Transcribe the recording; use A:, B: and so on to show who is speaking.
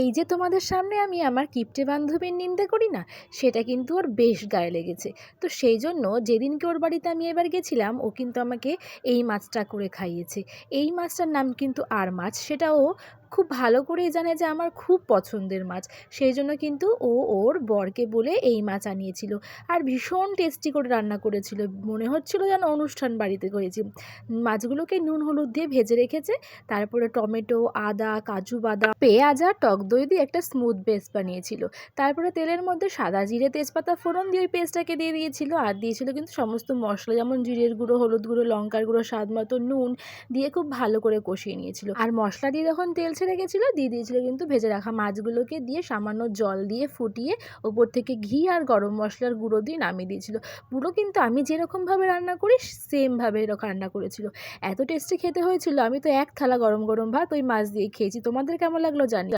A: এই যে তোমাদের সামনে আমি আমার কিপ্টে বান্ধবীর নিন্দা করি না, সেটা কিন্তু ওর বেশ গায়ে লেগেছে। তো সেই জন্য যেদিনকে ওর বাড়িতে আমি এবার গেছিলাম, ও কিন্তু আমাকে এই মাছটা করে খাইয়েছে। এই মাছটার নাম কিন্তু আর মাছ, সেটা ও খুব ভালো করেই জানে যে আমার খুব পছন্দের মাছ। সেই জন্য কিন্তু ও ওর বরকে বলে এই মাছ আনিয়েছিল, আর ভীষণ টেস্টি করে রান্না করেছিল। মনে হচ্ছিল যেন অনুষ্ঠান বাড়িতে করেছি। মাছগুলোকে নুন হলুদ দিয়ে ভেজে রেখেছে, তারপরে টমেটো, আদা, কাজু বাদাম, পেঁয়াজ আর টক দই দিয়ে একটা স্মুথ পেস্ট বানিয়েছিল। তারপরে তেলের মধ্যে সাদা জিরে তেজপাতা ফোড়ন দিয়ে ওই পেস্টটাকে দিয়ে দিয়েছিল, আর দিয়েছিল কিন্তু সমস্ত মশলা, যেমন জিরের গুঁড়ো, হলুদ গুঁড়ো, লঙ্কার গুঁড়ো, স্বাদ মতো নুন দিয়ে খুব ভালো করে কষিয়ে নিয়েছিল। আর মশলা দিয়ে যখন তেল ছেড়ে গেছিলো, দিয়ে দিয়েছিল কিন্তু ভেজে রাখা মাছগুলোকে, দিয়ে সামান্য জল দিয়ে ফুটিয়ে ওপর থেকে ঘি আর গরম মশলার গুঁড়ো দিয়ে নামিয়ে দিয়েছিল। পুরো কিন্তু আমি যেরকমভাবে রান্না করি সেমভাবে এরকম রান্না করেছিল। এত টেস্টি খেতে হয়েছিল, আমি তো এক থালা গরম গরম ভাত ওই মাছ দিয়ে খেয়েছি। তোমাদের কেমন লাগলো জানি।